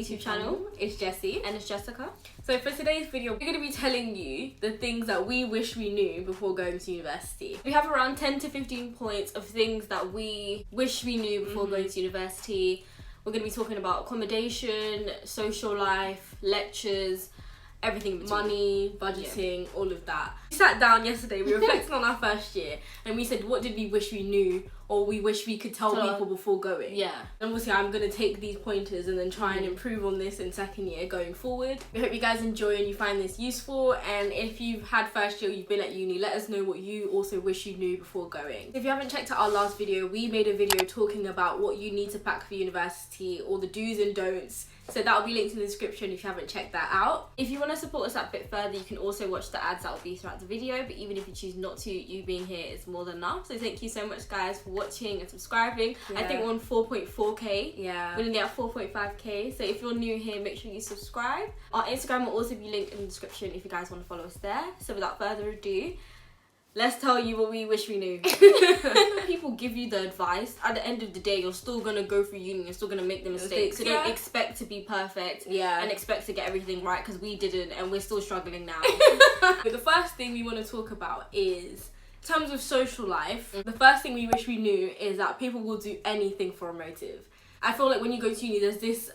YouTube channel. It's Jessie. And it's Jessica. So for today's video, we're going to be telling you the things that we wish we knew before going to university. We have around 10 to 15 points of things that we wish we knew before going to university. We're going to be talking about accommodation, social life, lectures, everything, money, budgeting, all of that. We sat down yesterday, we reflected on our first year, and we said, what did we wish we knew, or we wish we could tell people before going? Yeah. And obviously I'm going to take these pointers and then try and improve on this in second year going forward. We hope you guys enjoy and you find this useful, and if you've had first year, you've been at uni, let us know what you also wish you knew before going. If you haven't checked out our last video, we made a video talking about what you need to pack for university, all the do's and don'ts. So that will be linked in the description if you haven't checked that out. If you want to support us that bit further, you can also watch the ads that will be throughout the video. But even if you choose not to, you being here is more than enough. So thank you so much, guys, for watching and subscribing. Yeah. I think we're on 4.4k. Yeah. We're nearly at 4.5k. So if you're new here, make sure you subscribe. Our Instagram will also be linked in the description if you guys want to follow us there. So without further ado, let's tell you what we wish we knew. People give you the advice. At the end of the day, you're still gonna go through uni. You're still gonna make the mistakes. So don't expect to be perfect. Yeah. And expect to get everything right, because we didn't, and we're still struggling now. The first thing we want to talk about is, in terms of social life, the first thing we wish we knew is that people will do anything for a motive. I feel like when you go to uni, there's this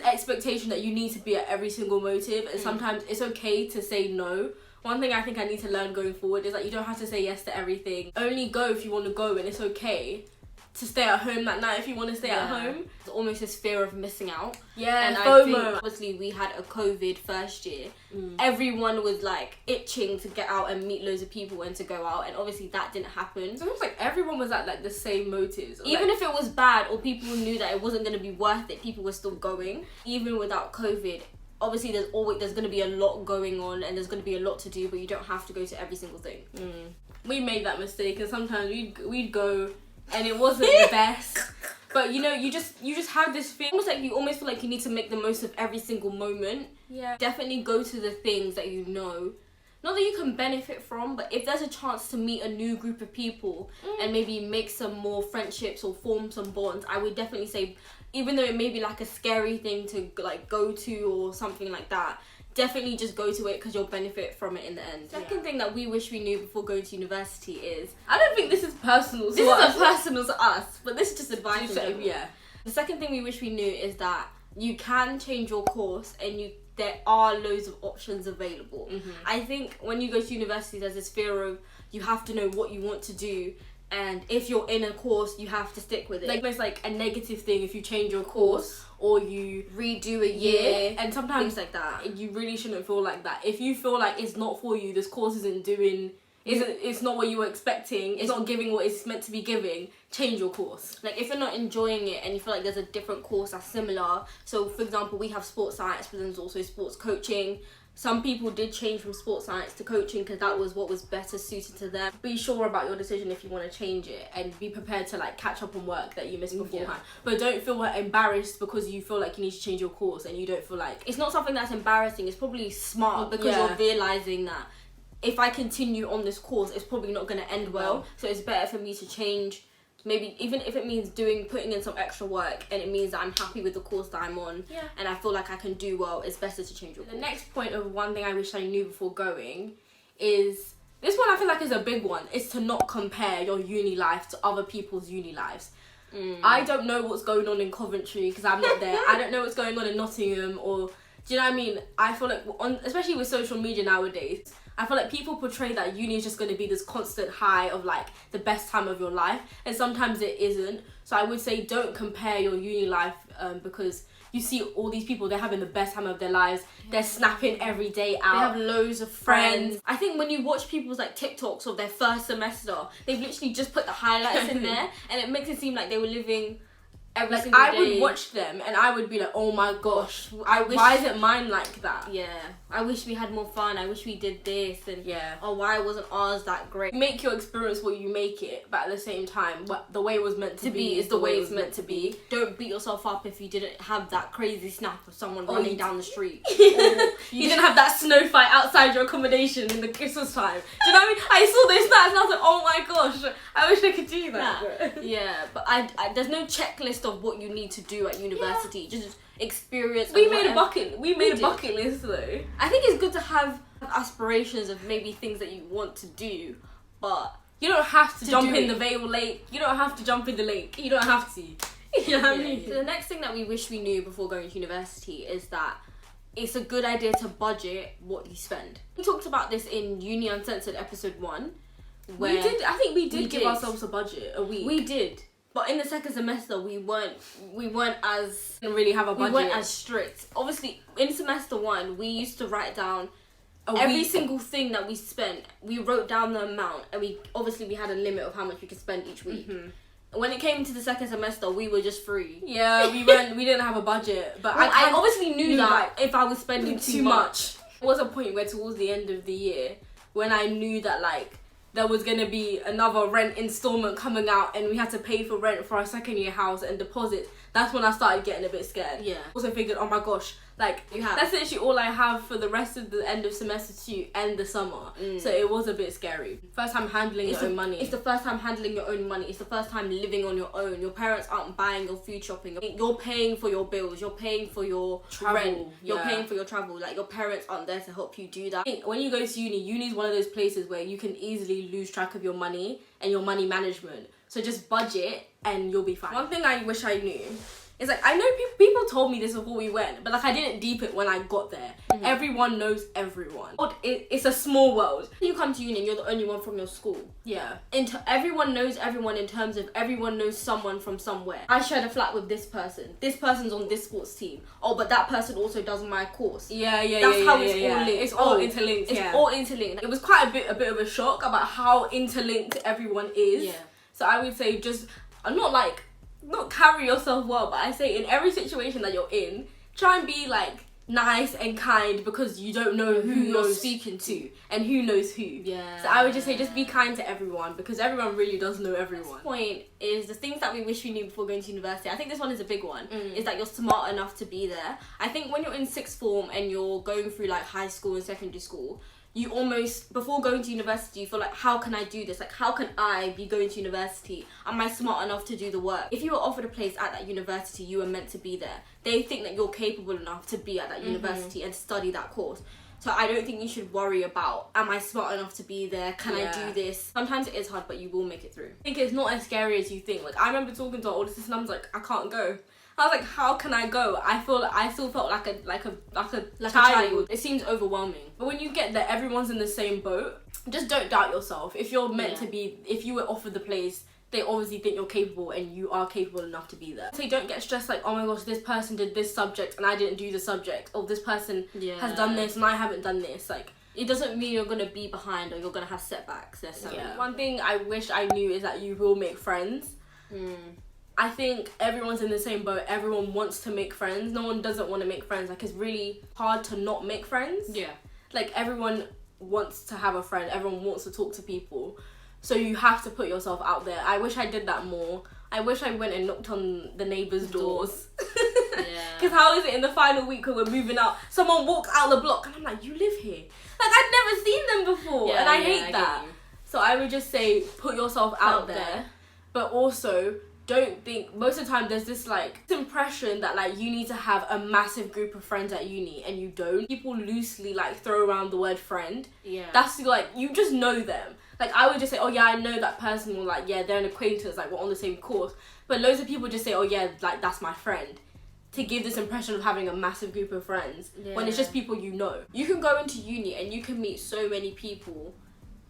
expectation that you need to be at every single motive, and sometimes it's okay to say no. One thing I think I need to learn going forward is that you don't have to say yes to everything. Only go if you want to go, and it's okay to stay at home that night if you want to stay at home. It's almost this fear of missing out. Yeah, and FOMO. I think, obviously, we had a COVID first year. Everyone was like itching to get out and meet loads of people and to go out, and obviously that didn't happen. It's almost like everyone was at like the same motives. Even if it was bad or people knew that it wasn't going to be worth it, people were still going. Even without COVID, obviously there's going to be a lot going on and there's going to be a lot to do, but you don't have to go to every single thing. We made that mistake, and sometimes we'd go and it wasn't the best. But you know, you just have this feeling, you almost feel like you need to make the most of every single moment. Yeah. Definitely go to the things that you know. Not that you can benefit from, but if there's a chance to meet a new group of people and maybe make some more friendships or form some bonds, I would definitely say, even though it may be like a scary thing to like go to or something like that, definitely just go to it because you'll benefit from it in the end. Second thing that we wish we knew before going to university is, I don't think this is personal to us. This isn't personal to us, but this is just advice. Yeah. The second thing we wish we knew is that you can change your course and there are loads of options available. I think when you go to university, there's this fear of you have to know what you want to do, and if you're in a course, you have to stick with it. Like, it's like a negative thing if you change your course or you redo a year, and sometimes things like that. You really shouldn't feel like that. If you feel like it's not for you, this course it's not what you were expecting, it's not giving what it's meant to be giving, change your course. Like, if you're not enjoying it and you feel like there's a different course that's similar, so for example, we have sports science, but there's also sports coaching. Some people did change from sports science to coaching because that was what was better suited to them. Be sure about your decision if you want to change it, and be prepared to like catch up on work that you missed beforehand. But don't feel embarrassed because you feel like you need to change your course and you don't feel like... It's not something that's embarrassing, it's probably smart because you're realising that if I continue on this course, it's probably not going to end well. So it's better for me to change, maybe even if it means putting in some extra work, and it means that I'm happy with the course that I'm on, and I feel like I can do well, it's better to change your course. The next point of one thing I wish I knew before going is, this one I feel like is a big one, is to not compare your uni life to other people's uni lives. I don't know what's going on in Coventry because I'm not there. I don't know what's going on in Nottingham, or do you know what I mean? I feel like, especially with social media nowadays, I feel like people portray that uni is just going to be this constant high of like the best time of your life, and sometimes it isn't. So I would say don't compare your uni life because you see all these people, they're having the best time of their lives. They're snapping every day out. They have loads of friends. I think when you watch people's like TikToks of their first semester, they've literally just put the highlights in there, and it makes it seem like they were living every single day. I would watch them and I would be like, oh my gosh, why isn't mine like that? Yeah, I wish we had more fun, I wish we did this, and oh, why wasn't ours that great? Make your experience what you make it, but at the same time, the way it was meant to be is the way it's meant to be. Don't beat yourself up if you didn't have that crazy snap of someone running down the street. Or you didn't have that snow fight outside your accommodation in the Christmas time. Do you know what I mean? I saw those snaps and I was like, oh my gosh, I wish I could do that. Yeah, but I there's no checklist of what you need to do at university. Just experience. We made a bucket list though. I think it's good to have aspirations of maybe things that you want to do, but you don't have to jump in the Vale Lake. You don't have to jump in the lake. You don't have to. You know what I mean? So the next thing that we wish we knew before going to university is that it's a good idea to budget what you spend. We talked about this in Uni Uncensored episode 1. Where I think we did give ourselves a budget a week. We did. But in the second semester, we weren't as... Didn't really have a budget. We weren't as strict. Obviously, in semester 1, we used to write down every single thing that we spent. We wrote down the amount, and we had a limit of how much we could spend each week. When it came to the second semester, we were just free. Yeah, we didn't have a budget. But well, I obviously knew that if I was spending too much. There was a point where towards the end of the year, when I knew that like there was going to be another rent installment coming out and we had to pay for rent for our second year house and deposits, that's when I started getting a bit scared. Yeah. Also figured, oh my gosh, like that's literally all I have for the rest of the end of semester 2 and the summer. So it was a bit scary. First time handling your own money. It's the first time handling your own money. It's the first time living on your own. Your parents aren't buying your food shopping. You're paying for your bills. You're paying for your rent. You're paying for your travel. Like, your parents aren't there to help you do that. When you go to uni is one of those places where you can easily lose track of your money and your money management. So just budget and you'll be fine. One thing I wish I knew is, like, I know people told me this before we went, but like I didn't deep it when I got there. Everyone knows everyone. It's a small world. You come to uni and you're the only one from your school. Yeah. Everyone knows everyone in terms of everyone knows someone from somewhere. I shared a flat with this person. This person's on this sports team. Oh, but that person also does my course. That's how it's all linked. It's all interlinked. It's all interlinked. It was quite a bit of a shock about how interlinked everyone is. Yeah. So I would say not carry yourself well, but I say in every situation that you're in, try and be like nice and kind, because you don't know who you're speaking to and who knows who. Yeah. So I would just say just be kind to everyone, because everyone really does know everyone. Next point is the things that we wish we knew before going to university. I think this one is a big one. Is that you're smart enough to be there. I think when you're in sixth form and you're going through like high school and secondary school, you almost, before going to university, you feel like, how can I do this? Like, how can I be going to university? Am I smart enough to do the work? If you were offered a place at that university, you were meant to be there. They think that you're capable enough to be at that university and study that course. So I don't think you should worry about, am I smart enough to be there? Can I do this? Sometimes it is hard, but you will make it through. I think it's not as scary as you think. Like, I remember talking to our older sister and I was like, I can't go. I was like, how can I go? I still felt like a child. It seems overwhelming. But when you get there, everyone's in the same boat. Just don't doubt yourself. If you're meant to be, if you were offered the place, they obviously think you're capable and you are capable enough to be there. So you don't get stressed like, oh my gosh, this person did this subject and I didn't do the subject. Or this person has done this and I haven't done this. Like, it doesn't mean you're gonna be behind or you're gonna have setbacks necessarily. Yeah. One thing I wish I knew is that you will make friends. I think everyone's in the same boat. Everyone wants to make friends. No one doesn't want to make friends. Like, it's really hard to not make friends. Yeah. Like, everyone wants to have a friend. Everyone wants to talk to people. So you have to put yourself out there. I wish I did that more. I wish I went and knocked on the neighbours' doors. Yeah. Because how is it in the final week when we're moving out, someone walks out the block and I'm like, you live here? Like, I'd never seen them before. Yeah, and I hate that. So I would just say, put yourself out there. But also, don't think, most of the time there's this like impression that like you need to have a massive group of friends at uni, and you don't. People loosely like throw around the word friend. Yeah. That's like, you just know them. Like, I would just say, oh yeah, I know that person, or like, yeah, they're an acquaintance, like we're on the same course. But loads of people just say, oh yeah, like that's my friend, to give this impression of having a massive group of friends when it's just people you know. You can go into uni and you can meet so many people,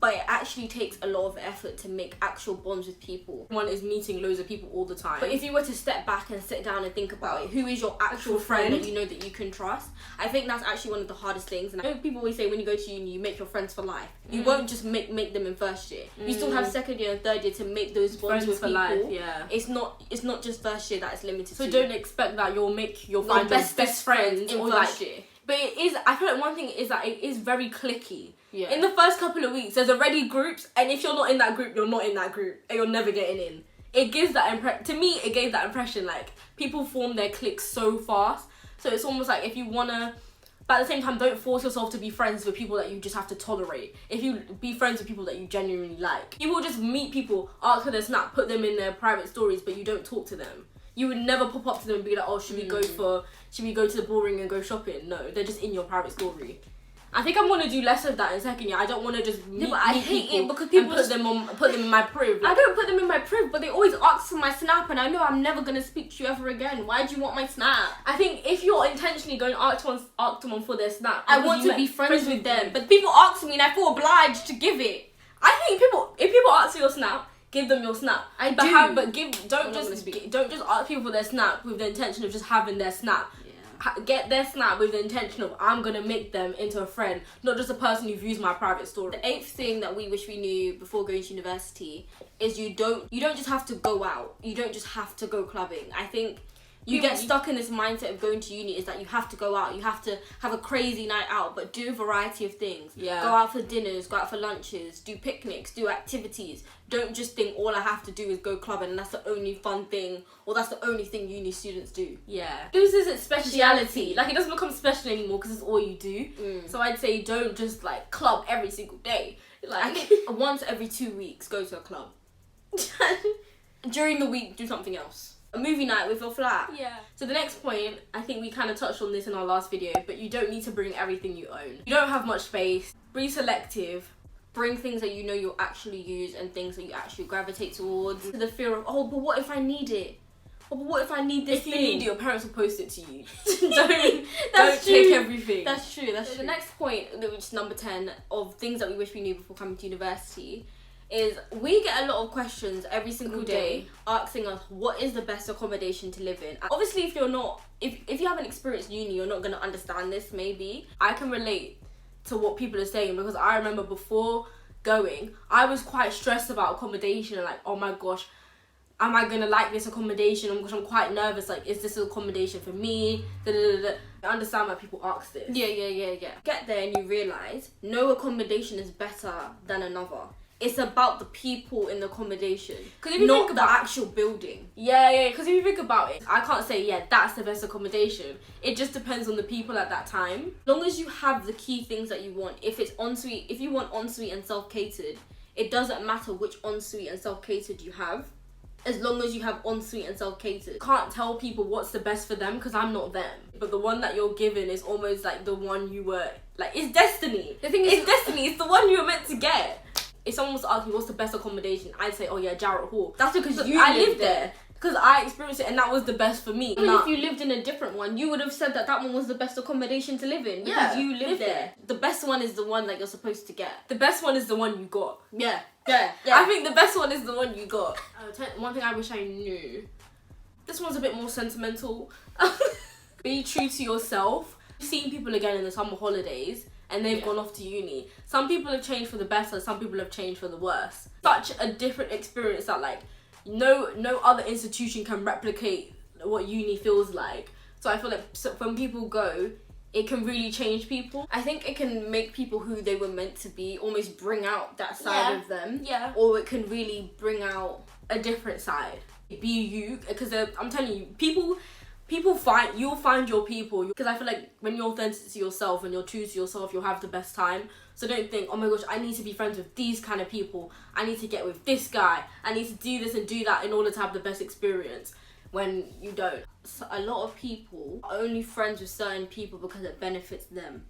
but it actually takes a lot of effort to make actual bonds with people. One is meeting loads of people all the time. But if you were to step back and sit down and think about it, who is your actual friend that you know that you can trust? I think that's actually one of the hardest things. And I know people always say when you go to uni, you make your friends for life. You won't just make them in first year. You still have second year and third year to make those bonds with people. Life, yeah. It's not just first year that it's limited to. So don't expect that you'll find your best friends in first year. But it is, I feel like one thing is that it is very cliquey. Yeah. In the first couple of weeks, there's already groups, and if you're not in that group, you're not in that group, and you're never getting in. It gives that to me, it gave that impression, like, people form their cliques so fast. So it's almost like if you wanna, but at the same time, don't force yourself to be friends with people that you just have to tolerate. If you be friends with people that you genuinely like, you will just meet people, ask for their snap, put them in their private stories, but you don't talk to them. You would never pop up to them and be like, oh, should we go to the ballroom and go shopping? No, they're just in your private story. I think I'm gonna do less of that in second year. I don't want to just meet, but I meet hate people it because people and put them in my priv. I don't put them in my priv, but they always ask for my snap, and I know I'm never gonna speak to you ever again. Why do you want my snap? I think if you're intentionally going to ask someone for their snap, I want to be friends with them, but people ask me and I feel obliged to give it. I think if people ask for your snap, give them your snap. Don't just ask people for their snap with the intention of just having their snap. Get their snap with the intention of I'm gonna make them into a friend, not just a person who views my private story. The 8th thing that we wish we knew before going to university is you don't just have to go out. You don't just have to go clubbing. I think you get stuck in this mindset of going to uni is that you have to go out, you have to have a crazy night out, but do a variety of things. Yeah. Go out for dinners, go out for lunches, do picnics, do activities. Don't just think all I have to do is go clubbing and that's the only fun thing, or that's the only thing uni students do. Yeah. Loses its speciality. Like, it doesn't become special anymore because it's all you do. So I'd say don't just, like, club every single day. Like, I think once every 2 weeks, go to a club. During the week, do something else. A movie night with your flat. Yeah. So the next point, I think we kind of touched on this in our last video, but you don't need to bring everything you own. You don't have much space. Be selective. Bring things that you know you'll actually use and things that you actually gravitate towards. The fear of, oh, but what if I need it? Oh, but what if I need this if thing? If you need it, your parents will post it to you. don't take everything. That's true. The next point, which is number 10, of things that we wish we knew before coming to university, is we get a lot of questions every single day asking us what is the best accommodation to live in. Obviously, if you haven't experienced uni, you're not going to understand this. Maybe I can relate to what people are saying, because I remember before going, I was quite stressed about accommodation and like, oh my gosh, am I gonna like this accommodation? Oh my gosh, I'm quite nervous, like, is this an accommodation for me? I understand why people ask this. Yeah. Get there and you realise no accommodation is better than another. It's about the people in the accommodation, not the actual building. Yeah, because if you think about it, I can't say, yeah, that's the best accommodation. It just depends on the people at that time. As long as you have the key things that you want, if it's ensuite, if you want ensuite and self-catered, it doesn't matter which ensuite and self-catered you have, as long as you have ensuite and self-catered. Can't tell people what's the best for them because I'm not them. But the one that you're given is almost like the one you were, like, it's destiny. The thing is, it's destiny. It's the one you were meant to get. If someone was to ask me what's the best accommodation, I'd say, oh yeah, Jarrett Hall. That's because I lived there. Because I experienced it and that was the best for me. Even if you lived in a different one, you would have said that one was the best accommodation to live in. Because you lived there. The best one is the one that you're supposed to get. The best one is the one you got. Yeah. I think the best one is the one you got. One thing I wish I knew. This one's a bit more sentimental. Be true to yourself. Seeing people again in the summer holidays and they've gone off to uni. Some people have changed for the better, some people have changed for the worse. Such a different experience that, like, no other institution can replicate what uni feels like. So I feel like when people go, it can really change people. I think it can make people who they were meant to be, almost bring out that side of them. Yeah. Or it can really bring out a different side. Be you, because I'm telling you, you'll find your people, because I feel like when you're authentic to yourself and you're true to yourself, you'll have the best time. So don't think, oh my gosh, I need to be friends with these kind of people, I need to get with this guy, I need to do this and do that in order to have the best experience, when you don't. So a lot of people are only friends with certain people because it benefits them.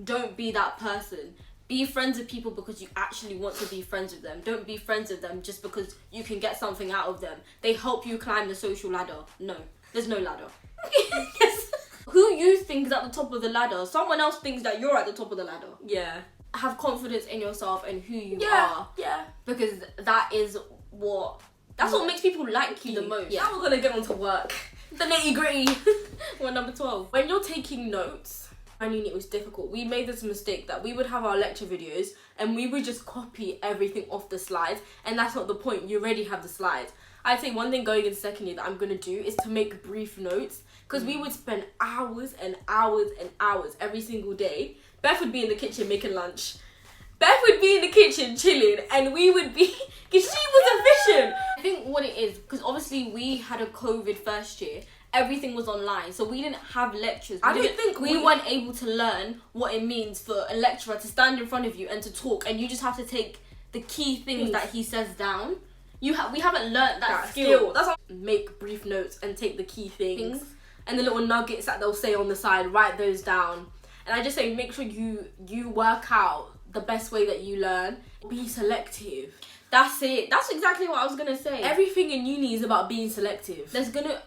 Don't be that person. Be friends with people because you actually want to be friends with them. Don't be friends with them just because you can get something out of them. They help you climb the social ladder. No, there's no ladder. Yes. Who you think is at the top of the ladder? Someone else thinks that you're at the top of the ladder. Yeah. Have confidence in yourself and who you are. Yeah. Because that's what makes people like you the most. Yeah. Now we're gonna get on to work. The nitty-gritty. We're number 12. When you're taking notes, I knew it was difficult. We made this mistake that we would have our lecture videos and we would just copy everything off the slides, and that's not the point. You already have the slides. I'd say one thing going into second year that I'm going to do is to make brief notes, because we would spend hours and hours and hours every single day. Beth would be in the kitchen making lunch. Beth would be in the kitchen chilling, and we would be, because she was efficient. I think what it is, because obviously we had a COVID first year, everything was online, so we didn't have lectures. We weren't able to learn what it means for a lecturer to stand in front of you and to talk, and you just have to take the key things that he says down. we haven't learnt that skill. That's what, make brief notes and take the key things and the little nuggets that they'll say on the side, write those down. And I just say make sure you work out the best way that you learn. Be selective. That's it. That's exactly what I was gonna say. Everything in uni is about being selective.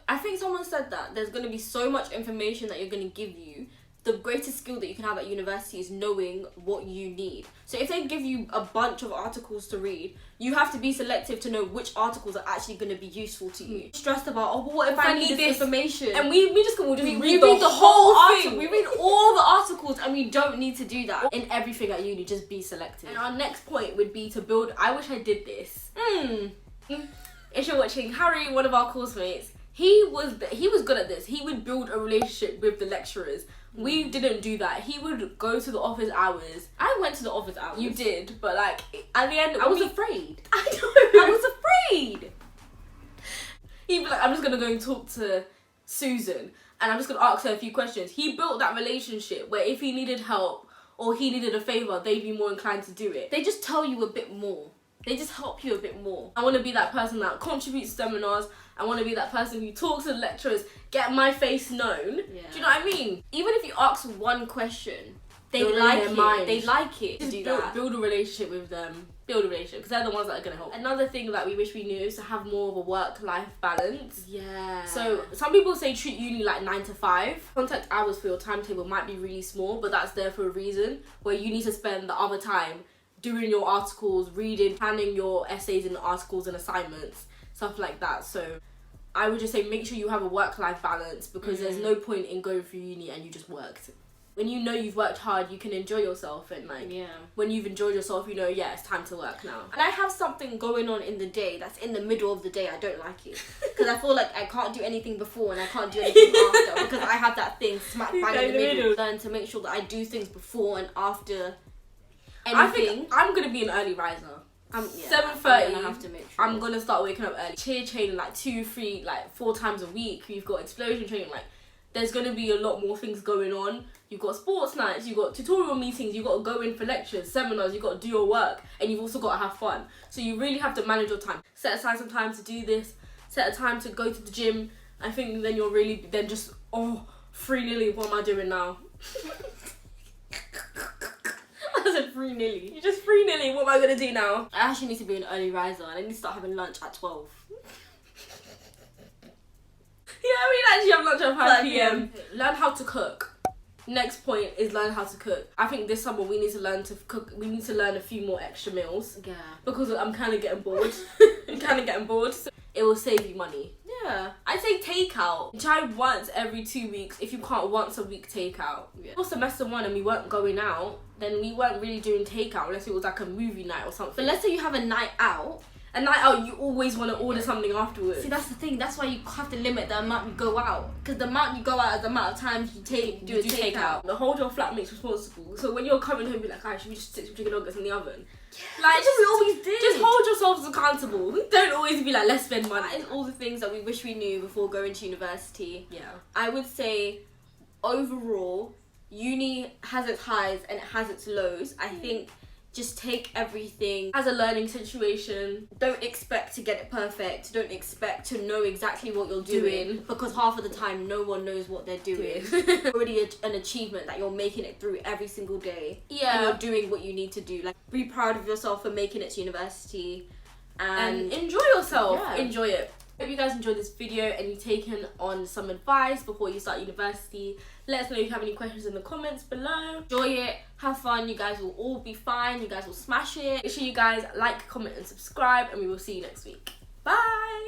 I think someone said that there's gonna be so much information that you're gonna give you. The greatest skill that you can have at university is knowing what you need. So if they give you a bunch of articles to read, you have to be selective to know which articles are actually going to be useful to you. Stressed about, oh, but what if I need this information? And we just read the whole article. We read all the articles and we don't need to do that. In everything at uni, just be selective. And our next point would be to build, I wish I did this. If you're watching, Harry, one of our course mates, he was good at this. He would build a relationship with the lecturers. We didn't do that. He would go to the office hours. I went to the office hours. You did, but like at the end, I was afraid. I know. I was afraid. He'd be like, I'm just gonna go and talk to Susan, and I'm just gonna ask her a few questions. He built that relationship where if he needed help or he needed a favor, they'd be more inclined to do it. They just tell you a bit more. They just help you a bit more. I want to be that person that contributes to seminars. I want to be that person who talks to the lecturers, get my face known. Yeah. Do you know what I mean? Even if you ask one question, they like it. They like it. Just build a relationship with them. Build a relationship because they're the ones that are going to help. Another thing that we wish we knew is to have more of a work-life balance. Yeah. So some people say treat uni like 9 to 5. Contact hours for your timetable might be really small, but that's there for a reason, where you need to spend the other time doing your articles, reading, planning your essays and articles and assignments, stuff like that. So I would just say make sure you have a work-life balance because there's no point in going through uni and you just worked. When you know you've worked hard, you can enjoy yourself, and like when you've enjoyed yourself, you know, yeah, it's time to work now. And I have something going on in the day that's in the middle of the day. I don't like it because I feel like I can't do anything before and I can't do anything after because I have that thing smack bang in the middle. Learn to make sure that I do things before and after anything. I think I'm gonna be an early riser. 7:30. I have to make sure. I'm gonna start waking up early. Cheer training like 2, 3, like 4 times a week. You've got explosion training. Like there's gonna be a lot more things going on. You've got sports nights. You've got tutorial meetings. You've got to go in for lectures, seminars. You've got to do your work, and you've also got to have fun. So you really have to manage your time. Set aside some time to do this. Set a time to go to the gym. I think then you're really just free-nilly. What am I doing now? I said free-nilly. You're just free-nilly. What am I gonna do now? I actually need to be an early riser and I need to start having lunch at 12. Yeah, we actually have lunch at 5 p.m. Learn how to cook. Next point is learn how to cook. I think this summer we need to learn to cook. We need to learn a few more extra meals. Yeah. Because I'm kind of getting bored. So it will save you money. Yeah. I'd say takeout. Try once every 2 weeks. If you can't, once a week takeout. Yeah. For semester 1 and we weren't going out, then we weren't really doing takeout unless it was like a movie night or something. But let's say you have a night out. A night out, you always want to order something afterwards. See, that's the thing. That's why you have to limit the amount you go out. Because the amount you go out is the amount of times you do takeout. Hold your flatmates responsible. So when you're coming home, be like, alright, should we just stick some chicken nuggets in the oven? Yeah, like, we always do. Just hold yourselves accountable. Don't always be like, let's spend money. That is all the things that we wish we knew before going to university. Yeah. I would say, overall, uni has its highs and it has its lows. I think just take everything as a learning situation. Don't expect to get it perfect. Don't expect to know exactly what you're doing because half of the time no one knows what they're doing. Already an achievement that you're making it through every single day. Yeah. And you're doing what you need to do. Like, be proud of yourself for making it to university and enjoy yourself. Yeah. Enjoy it. Hope you guys enjoyed this video and you've taken on some advice before you start university. Let us know if you have any questions in the comments below. Enjoy it, have fun, you guys will all be fine, you guys will smash it. Make sure you guys like, comment and subscribe and we will see you next week. Bye!